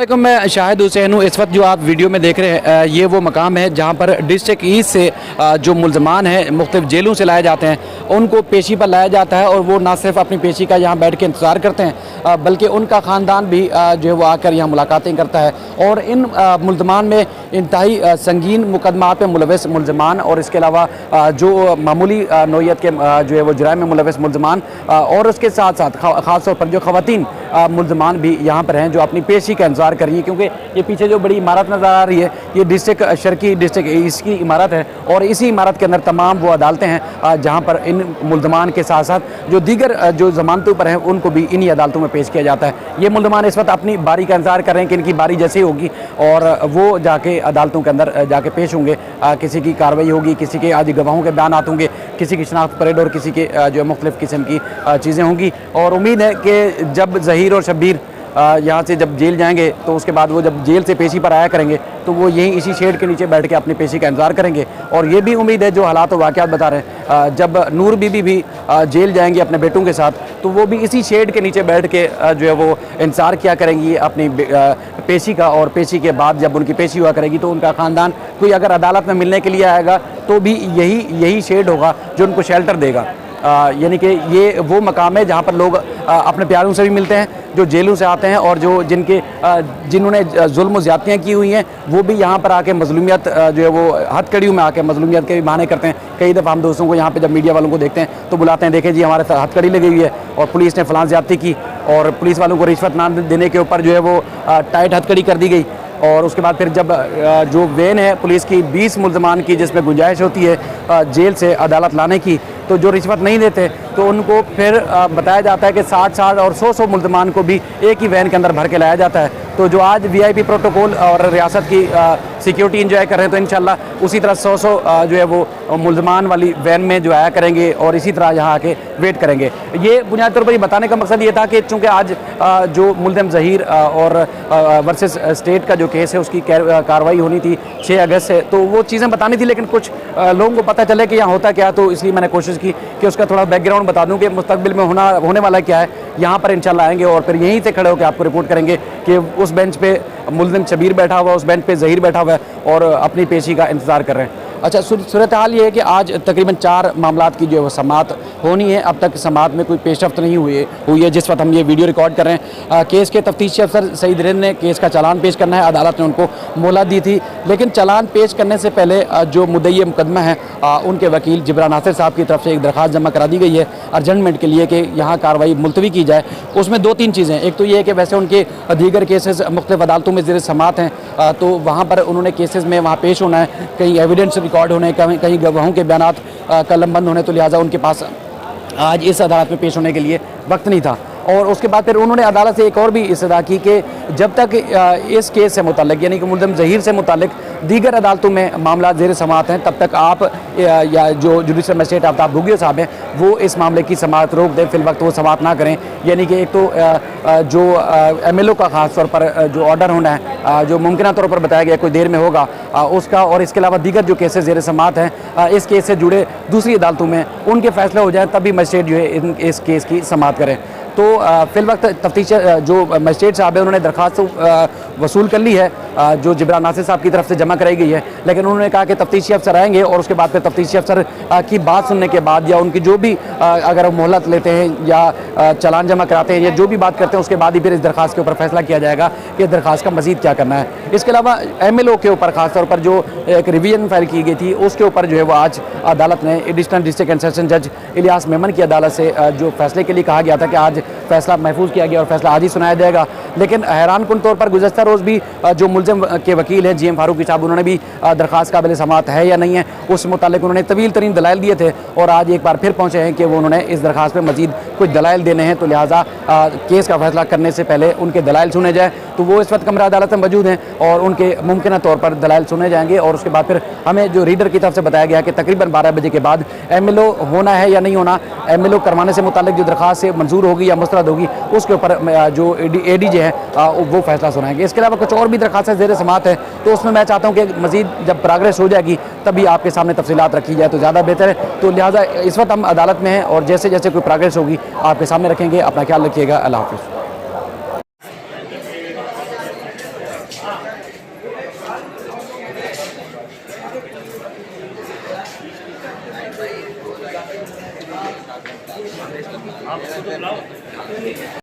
मैं शाहिद हुसैन हूँ। इस वक्त जो आप वीडियो में देख रहे हैं ये वो मकाम है जहाँ पर डिस्ट्रिक्ट ईस्ट से जो मुल्ज़मान हैं मुख्तलिफ जेलों से लाए जाते हैं उनको पेशी पर लाया जाता है और वो ना सिर्फ अपनी पेशी का यहाँ बैठ के इंतज़ार करते हैं बल्कि उनका ख़ानदान भी जो है वो आकर यहाँ मुलाकातें करता है। और इन मुल्ज़मान में इंतहाई संगीन मुकदमात में मुलविस मुल्ज़मान और इसके अलावा जो मामूली नौइयत के जो है वो जुराइम में मुलविस मुल्ज़मान और उसके साथ साथ ख़ास तौर पर जो ख़वातीन मुल्ज़मान भी यहाँ पर हैं जो अपनी पेशी का इंतज़ार कर रही है। क्योंकि ये पीछे जो बड़ी इमारत नज़र आ रही है ये डिस्ट्रिक्ट शर्की डिस्ट्रिक्ट ईस्ट की इमारत है और इसी इमारत के अंदर तमाम वो अदालतें हैं जहाँ पर इन मुल्ज़मान के साथ साथ जो दीगर जो ज़मानतों पर हैं उनको भी इन्हीं अदालतों में पेश किया जाता है। ये मुल्ज़मान इस वक्त अपनी बारी का इंतज़ार कर रहे हैं कि इनकी बारी जैसे होगी और वो जाके अदालतों के अंदर जाके पेश होंगे। किसी की कार्रवाई होगी, किसी के आज गवाहों के बयानात होंगे, किसी की शनाख्त परेड और किसी के जो मुख्तलिफ़ किस्म की चीज़ें होंगी। और उम्मीद है कि जब ज़हीर और शब्बीर यहाँ से जब जेल जाएंगे तो उसके बाद वो जब जेल से पेशी पर आया करेंगे तो वो यहीं इसी शेड के नीचे बैठ के अपनी पेशी का इंतज़ार करेंगे। और ये भी उम्मीद है जो हालात और वाक़यात बता रहे हैं जब नूर बीबी भी जेल जाएंगी अपने बेटों के साथ तो वो भी इसी शेड के नीचे बैठ के जो है वो इंतज़ार किया करेंगी अपनी पेशी का। और पेशी के बाद जब उनकी पेशी हुआ करेगी तो उनका ख़ानदान कोई अगर अदालत में मिलने के लिए आएगा तो भी यही शेड होगा जो उनको शेल्टर देगा। यानी कि ये वो मकाम है जहाँ पर लोग अपने प्यारों से भी मिलते हैं जो जेलों से आते हैं और जो जिन्होंने जुल्म ज़्यादतियाँ की हुई हैं वो भी यहाँ पर आके मज़लूमियत जो है वो हथकड़ियों में आके मज़लूमियत के भी बहाने करते हैं। कई दफ़ा हम दोस्तों को यहाँ पे जब मीडिया वालों को देखते हैं तो बुलाते हैं, देखें जी हमारे साथ हथकड़ी लगी हुई है और पुलिस ने फ़लाँ ज़्यादती की और पुलिस वालों को रिश्वत ना देने के ऊपर जो है वो टाइट हथकड़ी कर दी गई। और उसके बाद फिर जब जो वेन है पुलिस की 20 मुल्ज़मान की जिसमें गुंजाइश होती है जेल से अदालत लाने की तो जो रिश्वत नहीं देते तो उनको फिर बताया जाता है कि 60 और 100 मुल्ज़मान को भी एक ही वैन के अंदर भर के लाया जाता है। तो जो आज VIP प्रोटोकॉल और रियासत की सिक्योरिटी इंजॉय कर रहे हैं तो इंशाल्लाह उसी तरह 100 जो है वो मुल्ज़मान वाली वैन में जो आया करेंगे और इसी तरह यहाँ आके वेट करेंगे। ये बुनियादी तौर पर ये बताने का मकसद ये था कि चूँकि आज जो मुल्ज़म ज़हीर और वर्सेस स्टेट का जो केस है उसकी कार्रवाई होनी थी 6 अगस्त से तो वो चीज़ें बतानी थी लेकिन कुछ लोगों को पता चले कि यहाँ होता क्या तो इसलिए मैंने कोशिश की कि उसका थोड़ा बैकग्राउंड बता दूं कि मुस्तकबिल में होने वाला क्या है। यहाँ पर इंशाल्लाह आएंगे और फिर यहीं से खड़े होकर आपको रिपोर्ट करेंगे कि उस बेंच पे मुल्ज़िम शबीर बैठा हुआ है, उस बेंच पे ज़हीर बैठा हुआ है और अपनी पेशी का इंतज़ार कर रहे हैं। अच्छा, सूरत हाल ये है कि आज तकरीबन 4 मामलात की जो है वो समाअत होनी है। अब तक समाअत में कोई पेशरफ्त नहीं हुई है जिस वक्त हम ये वीडियो रिकॉर्ड कर रहे हैं। केस के तफ्तीशी अफसर सईद रिंद ने केस का चालान पेश करना है, अदालत ने उनको मोहलत दी थी लेकिन चालान पेश करने से पहले जो मुद्दई मुकदमा है उनके वकील जिब्रान नासिर साहब की तरफ से एक दरख्वास्त जमा करा दी गई है अर्जेंटमेंट के लिए कि यहाँ कार्रवाई मुलतवी की जाए। उसमें 2-3 चीज़ें, एक तो ये है कि वैसे उनके दीगर केसेस मुख्तलिफ अदालतों में ज़ेर समाअत हैं तो वहाँ पर उन्होंने केसेस में वहाँ पेश होना है, कहीं एविडेंस रिकॉर्ड होने, कहीं गवाहों के बयानात कलमबंद होने तो लिहाजा उनके पास आज इस अदालत में पेश होने के लिए वक्त नहीं था। और उसके बाद फिर उन्होंने अदालत से एक और भी इस्तदा की कि जब तक इस केस से मुताल्लिक़ यानी कि मुल्ज़िम ज़हीर से मुताल्लिक़ दीगर अदालतों में मामला ज़ेर समाअत हैं तब तक आप या जो जुडिशल मजिस्ट्रेट आफ्ताब भुगियो साहब हैं वो इस मामले की समाअत रोक दें, फिल वक्त वो समाअत ना करें। यानी कि एक तो जो MLO का ख़ास तौर पर जो ऑर्डर होना है जो मुमकिन तौर पर बताया गया कोई देर में होगा उसका, और इसके अलावा दीगर जो केसेस ज़ेर समाअत हैं इस केस से जुड़े दूसरी अदालतों में उनके फैसले हो जाएँ तभी मजिस्ट्रेट जो है इस केस की समाअत करें। तो फिल वक्त तफ्तीश जो मजिस्ट्रेट साहब है उन्होंने दरख्वास्त वसूल कर ली है जो जिब्रान नासिर साहब की तरफ से जमा कराई गई है, लेकिन उन्होंने कहा कि तफ्तीशी अफसर आएंगे और उसके बाद फिर तफ्तीशी अफसर की बात सुनने के बाद या उनकी जो भी अगर मोहलत लेते हैं या चालान जमा कराते हैं या जो भी बात करते हैं उसके बाद ही फिर इस दरख्वास्त के ऊपर फैसला किया जाएगा कि दरख्वास्त का मज़ीद क्या करना है। इसके अलावा MLO के ऊपर ख़ासतौर पर जो एक रिवीजन फाइल की गई थी उसके ऊपर जो है वो आज अदालत ने एडिशनल डिस्ट्रिक्ट एंड सेशन जज इलियास मेमन की अदालत से जो फैसले के लिए कहा गया था कि आज फैसला महफूज किया गया और फैसला आज ही सुनाया जाएगा। लेकिन हैरान कुन तौर पर गुज़श्ता रोज़ भी जो मुल्ज़िम के वकील हैं GM फारूकी साहब उन्होंने भी दरख्वास्त काबिल समाअत है या नहीं है उस मुतालिक उन्होंने तवील तरीन दलाइल दिए थे और आज एक बार फिर पहुँचे हैं कि वो उन्होंने इस दरख्वास्त में मज़ीद कुछ दलाइल देने हैं तो लिहाजा केस का फैसला करने से पहले उनके दलाइल सुने जाए। तो वो इस वक्त कमरा अदालत में मौजूद हैं और उनके मुमकिन तौर पर दलाइल सुने जाएंगे और उसके बाद फिर हमें जो रीडर की तरफ से बताया गया कि तकरीबन 12 बजे के बाद MLO होना है या नहीं होना, MLO करवाने से मुतालिक जो दरख्वास्त से मंजूर होगी या मुस्तरद होगी उसके ऊपर जो ADJ है वो फैसला सुनाएंगे। इसके अलावा कुछ और भी दरख्वास्त ज़ेर समाअत है तो उसमें मैं चाहता हूँ कि मज़ीद जब प्रोग्रेस हो जाएगी तभी आपके सामने तफसीलात रखी जाए तो ज़्यादा बेहतर है। तो लिहाजा इस वक्त हम अदालत में हैं और जैसे जैसे कोई प्रोग्रेस होगी आपके सामने रखेंगे। अपना ख्याल रखिएगा। अल्लाह हाफ़िज़। आप